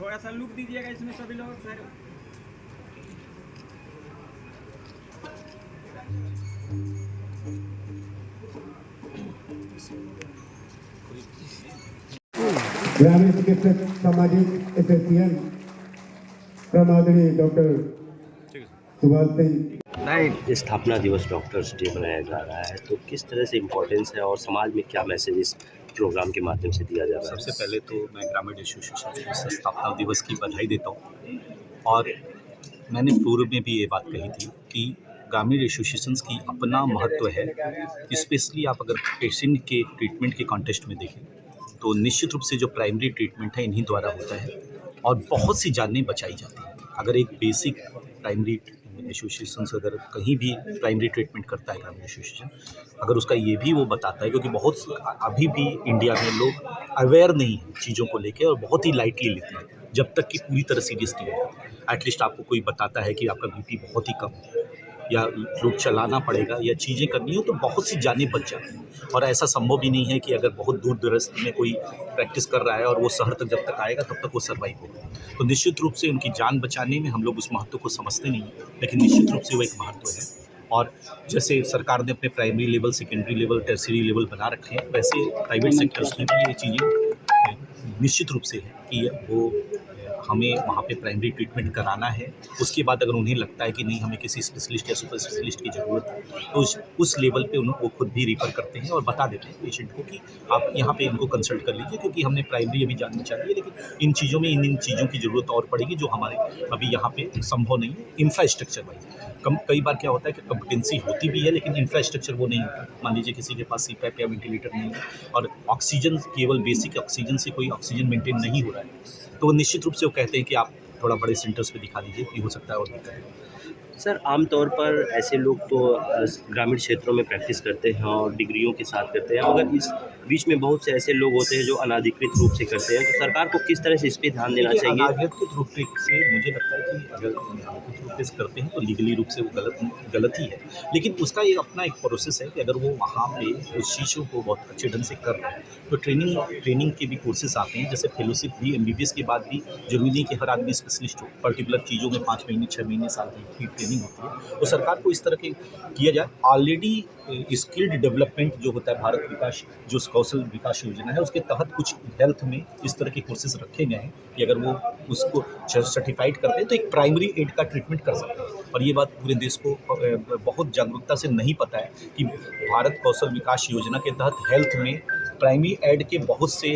थोड़ा सा लुक दीजिएगा इसमें सभी लोग सर। ग्रामीण चिकित्सक सामाजिक एसोसिएशन प्रमादनी डॉक्टर सुभाष सिंह। स्थापना दिवस डॉक्टर्स डे मनाया जा रहा है, तो किस तरह से इम्पोर्टेंस है और समाज में क्या मैसेज इस प्रोग्राम के माध्यम से दिया जा रहा है? सबसे पहले तो मैं ग्रामीण एसोसिएशन को स्थापना दिवस की बधाई देता हूँ। और मैंने पूर्व में भी ये बात कही थी कि ग्रामीण एसोसिएशंस की अपना महत्व है। स्पेशली आप अगर पेशेंट के ट्रीटमेंट के कॉन्टेक्स्ट में देखें तो निश्चित रूप से जो प्राइमरी ट्रीटमेंट है इन्हीं द्वारा होता है और बहुत सी जानें बचाई जाती हैं। अगर एक बेसिक प्राइमरी एसोसिएशन अगर कहीं भी प्राइमरी ट्रीटमेंट करता है ग्रामीण एसोसिएशन, अगर उसका ये भी वो बताता है, क्योंकि बहुत अभी भी इंडिया में लोग अवेयर नहीं हैं चीज़ों को लेके और बहुत ही लाइटली लेते हैं जब तक कि पूरी तरह सीरियस नहीं होता। एटलीस्ट आपको कोई बताता है कि आपका बीपी बहुत ही कम है या लोग चलाना पड़ेगा या चीज़ें करनी हो, तो बहुत सी जानें बच जाती हैं। और ऐसा संभव भी नहीं है कि अगर बहुत दूर दराज में कोई प्रैक्टिस कर रहा है और वो शहर तक जब तक आएगा तब तक वो सर्वाइव होगा। तो निश्चित रूप से उनकी जान बचाने में हम लोग उस महत्व को समझते नहीं हैं, लेकिन निश्चित रूप से वो एक महत्व है। और जैसे सरकार ने अपने primary level, secondary level, tertiary level बना रखे हैं, वैसे प्राइवेट सेक्टर्स में भी ये चीज़ें निश्चित रूप से है कि वो हमें वहाँ पे प्राइमरी ट्रीटमेंट कराना है। उसके बाद अगर उन्हें लगता है कि नहीं हमें किसी स्पेशलिस्ट या सुपर स्पेशलिस्ट की ज़रूरत है तो उस लेवल पे वो खुद भी रिफ़र करते हैं और बता देते हैं पेशेंट को कि आप यहाँ पे इनको कंसल्ट कर लीजिए, क्योंकि हमने प्राइमरी अभी जान बचा ली है, लेकिन इन चीज़ों में इन चीज़ों की ज़रूरत और पड़ेगी जो हमारे अभी यहाँ पे संभव नहीं है इंफ्रास्ट्रक्चर वाइज। कई बार क्या होता है कि कम्पिटेंसी होती भी है लेकिन इंफ्रास्ट्रक्चर वो नहीं होता। मान लीजिए किसी के पास सीपैप या वेंटिलेटर नहीं है और ऑक्सीजन, केवल बेसिक ऑक्सीजन से कोई ऑक्सीजन मेंटेन नहीं हो रहा है, तो निश्चित रूप से वो कहते हैं कि आप थोड़ा बड़े सेंटर्स पे दिखा दीजिए कि हो सकता है और भी करें। सर, आमतौर पर ऐसे लोग तो ग्रामीण क्षेत्रों में प्रैक्टिस करते हैं और डिग्रियों के साथ करते हैं, मगर इस बीच में बहुत से ऐसे लोग होते हैं जो अनाधिकृत रूप से करते हैं, तो सरकार को किस तरह से इस पे ध्यान देना चाहिए? अनाधिकृत रूप से मुझे लगता है कि अगर अनाधिकृत रूप से करते हैं तो लीगली रूप से वो गलत ही है, लेकिन उसका ये अपना एक प्रोसेस है कि अगर वो वहाँ पे उस चीज़ों को बहुत अच्छे ढंग से कर रहे हैं तो ट्रेनिंग के भी कोर्सेज आते हैं। जैसे फेलोशिप भी एमबीबीएस के बाद भी जरूरी नहीं कि हर आदमी स्पेशलिस्ट हो, पर्टिकुलर चीज़ों में 5 महीने 6 महीने साल की ट्रेनिंग होती है। तो सरकार को इस तरह के किया जाए। ऑलरेडी स्किल्ड डेवलपमेंट जो होता है भारत विकास, जो कौशल विकास योजना है, उसके तहत कुछ हेल्थ में इस तरह के कोर्सेज रखे गए हैं कि अगर वो उसको सर्टिफाइड करते हैं तो एक प्राइमरी एड का ट्रीटमेंट कर सकते हैं। और ये बात पूरे देश को बहुत जागरूकता से नहीं पता है कि भारत कौशल विकास योजना के तहत हेल्थ में प्राइमरी एड के बहुत से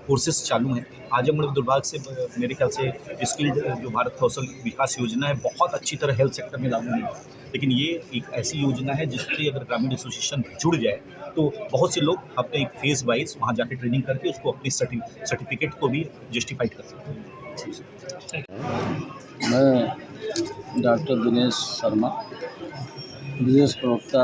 कोर्सेज चालू हैं। आजमगढ़ दुर्भाग्य से मेरे ख्याल से स्किल्ड जो भारत कौशल विकास योजना है बहुत अच्छी तरह हेल्थ सेक्टर में लागू नहीं है, लेकिन ये एक ऐसी योजना है जिससे अगर ग्रामीण एसोसिएशन जुड़ जाए तो बहुत से लोग अपने एक फेज वाइज वहाँ जाके ट्रेनिंग करके उसको अपनी सर्टिफिकेट को भी जस्टिफाइड कर सकते हैं। मैं डॉक्टर दिनेश शर्मा, विदेश प्रवक्ता,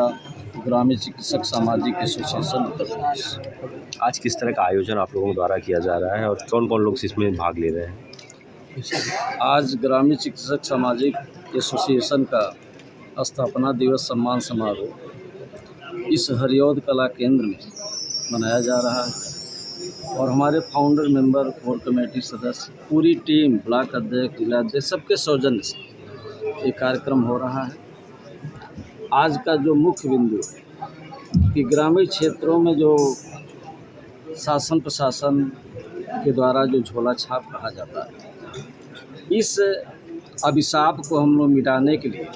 ग्रामीण चिकित्सक सामाजिक एसोसिएशन उत्तर प्रदेश। आज किस तरह का आयोजन आप लोगों द्वारा किया जा रहा है और कौन कौन लोग इसमें भाग ले रहे हैं? आज ग्रामीण चिकित्सक सामाजिक एसोसिएशन का स्थापना दिवस सम्मान समारोह इस हरिऔध कला केंद्र में मनाया जा रहा है और हमारे फाउंडर मेंबर, कोर कमेटी सदस्य, पूरी टीम, ब्लॉक अध्यक्ष, जिला अध्यक्ष, सबके सौजन्य से ये कार्यक्रम हो रहा है। आज का जो मुख्य बिंदु है कि ग्रामीण क्षेत्रों में जो शासन प्रशासन के द्वारा जो झोला छाप कहा जाता है, इस अभिशाप को हम लोग मिटाने के लिए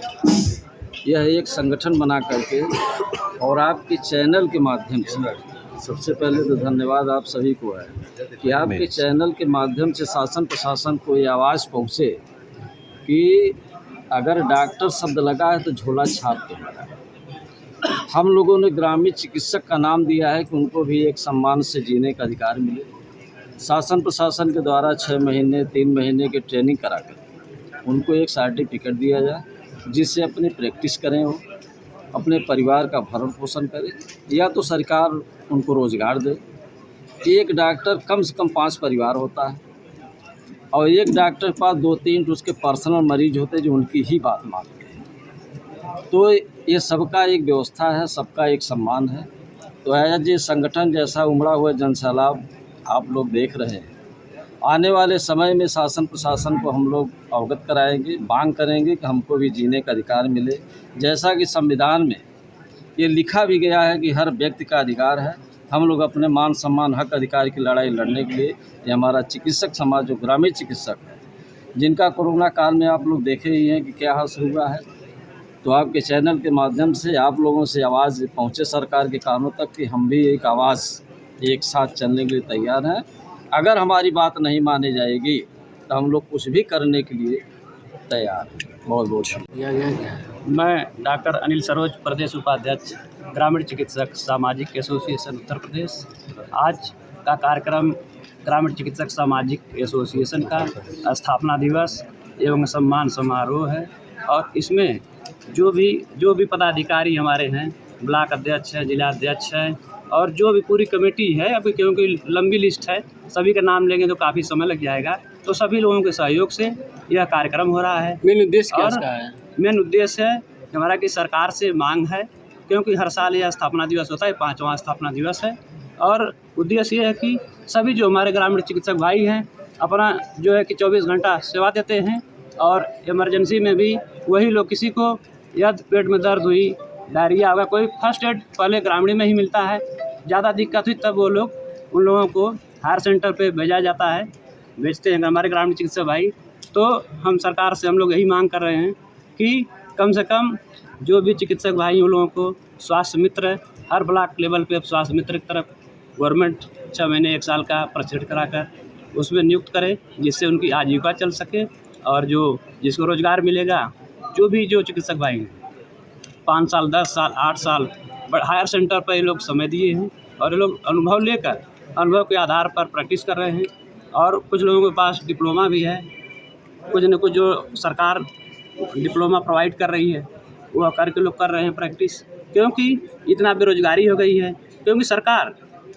यह एक संगठन बना करके और आपके चैनल के माध्यम से, सबसे पहले तो धन्यवाद आप सभी को है कि आपके चैनल के माध्यम से शासन प्रशासन को ये आवाज़ पहुँचे कि अगर डॉक्टर शब्द लगा है तो झोला छाप के लगा है। हम लोगों ने ग्रामीण चिकित्सक का नाम दिया है कि उनको भी एक सम्मान से जीने का अधिकार मिले। शासन प्रशासन के द्वारा 6 महीने 3 महीने की ट्रेनिंग कराकर उनको एक सर्टिफिकेट दिया जाए जिससे अपनी प्रैक्टिस करें, वो अपने परिवार का भरण पोषण करें, या तो सरकार उनको रोज़गार दे। एक डॉक्टर कम से कम 5 परिवार होता है और एक डॉक्टर के पास 2-3 तो उसके पर्सनल मरीज होते हैं जो उनकी ही बात मानते हैं। तो ये सबका एक व्यवस्था है, सबका एक सम्मान है। तो आज ये संगठन जैसा उमड़ा हुआ जनसैलाब आप लोग देख रहे हैं, आने वाले समय में शासन प्रशासन को हम लोग अवगत कराएंगे, मांग करेंगे कि हमको भी जीने का अधिकार मिले। जैसा कि संविधान में ये लिखा भी गया है कि हर व्यक्ति का अधिकार है। हम लोग अपने मान सम्मान हक अधिकार की लड़ाई लड़ने के लिए ये हमारा चिकित्सक समाज जो ग्रामीण चिकित्सक है, जिनका कोरोना काल में आप लोग देखे ही हैं कि क्या हासिल हुआ है, तो आपके चैनल के माध्यम से आप लोगों से आवाज़ पहुँचे सरकार के कानों तक कि हम भी एक आवाज़ एक साथ चलने के लिए तैयार हैं। अगर हमारी बात नहीं मानी जाएगी तो हम लोग कुछ भी करने के लिए तैयार हैं। बहुत बहुत शुक्रिया। मैं डॉक्टर अनिल सरोज, प्रदेश उपाध्यक्ष ग्रामीण चिकित्सक सामाजिक एसोसिएशन उत्तर प्रदेश। आज का कार्यक्रम ग्रामीण चिकित्सक सामाजिक एसोसिएशन का स्थापना दिवस एवं सम्मान समारोह है और इसमें जो भी पदाधिकारी हमारे हैं, ब्लॉक अध्यक्ष है, जिला अध्यक्ष है और जो भी पूरी कमेटी है, अभी क्योंकि लंबी लिस्ट है, सभी का नाम लेंगे तो काफ़ी समय लग जाएगा, तो सभी लोगों के सहयोग से यह कार्यक्रम हो रहा है। मेन उद्देश्य क्या इसका है? मेन उद्देश्य है हमारा कि सरकार से मांग है, क्योंकि हर साल यह स्थापना दिवस होता है, 5वां स्थापना दिवस है और उद्देश्य ये है कि सभी जो हमारे ग्रामीण चिकित्सक भाई हैं अपना जो है कि 24 घंटा सेवा देते हैं और इमरजेंसी में भी वही लोग, किसी को यदि पेट में दर्द हुई, डायरिया होगा, कोई फर्स्ट एड पहले ग्रामीण में ही मिलता है, ज़्यादा दिक्कत हुई तब वो लोग उन लोगों को हायर सेंटर पे भेजा जाता है, भेजते हैं हमारे ग्रामीण चिकित्सक भाई। तो हम सरकार से हम लोग यही मांग कर रहे हैं कि कम से कम जो भी चिकित्सक भाई उन लोगों को स्वास्थ्य मित्र हर ब्लॉक लेवल पे स्वास्थ्य मित्र की तरफ गवर्नमेंट 6 महीने 1 साल का प्रशिक्षण कराकर उसमें नियुक्त करे, जिससे उनकी आजीविका चल सके और जिसको रोज़गार मिलेगा। जो चिकित्सक भाई हैं 5 साल 10 साल 8 साल हायर सेंटर पर ये लोग समय दिए हैं और ये लोग अनुभव के आधार पर प्रैक्टिस कर रहे हैं और कुछ लोगों के पास डिप्लोमा भी है, कुछ न कुछ जो सरकार डिप्लोमा प्रोवाइड कर रही है वो करके लोग कर रहे हैं प्रैक्टिस, क्योंकि इतना बेरोजगारी हो गई है, क्योंकि सरकार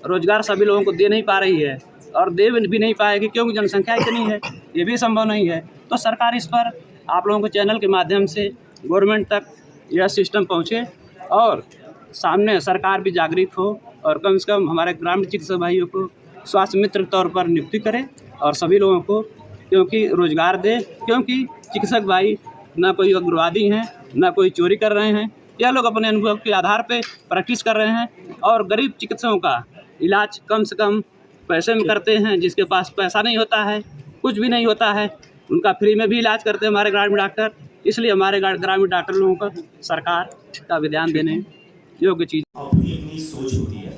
रोज़गार सभी लोगों को दे नहीं पा रही है और दे भी नहीं पाएगी क्योंकि जनसंख्या इतनी है, ये भी संभव नहीं है। तो सरकार इस पर आप लोगों के चैनल के माध्यम से गवर्नमेंट तक यह सिस्टम पहुँचे और सामने सरकार भी जागृत हो और कम से कम हमारे ग्रामीण चिकित्सक भाइयों को स्वास्थ्य मित्र के तौर पर नियुक्ति करे और सभी लोगों को क्योंकि रोज़गार दे, क्योंकि चिकित्सक भाई ना कोई उग्रवादी हैं, ना कोई चोरी कर रहे हैं, यह लोग अपने अनुभव के आधार पे प्रैक्टिस कर रहे हैं और गरीब चिकित्सकों का इलाज कम से कम पैसे में करते हैं। जिसके पास पैसा नहीं होता है, कुछ भी नहीं होता है, उनका फ्री में भी इलाज करते हैं हमारे ग्रामीण डॉक्टर। इसलिए हमारे ग्रामीण डॉक्टर लोगों को सरकार का भी ध्यान देने योग्य चीज़। अपनी सोच होती है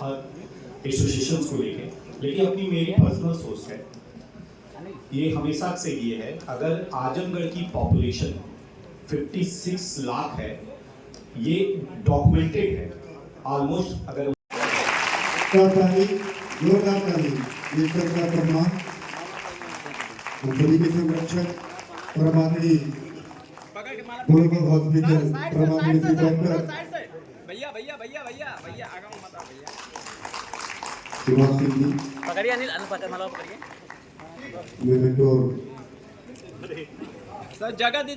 हर एसोसिएशंस को लेके, लेकिन अपनी मेरी पर्सनल सोच है, ये हमेशा से ये है, अगर आजमगढ़ की पॉपुलेशन 56 लाख है, ये डॉक्यूमेंटेड है ऑलमोस्ट। अगर जोरदार ताली ईश्वर का प्रणाम। सभी के संरक्षक प्रमाणी ग्लोबल हॉस्पिटल प्रमाणी डॉक्टर भैया आगे मत आओ भैया। सुभाष सिंह जी पकड़िए अनिल पकड़ पकड़िए मेरे तो सर जगह दीजिए।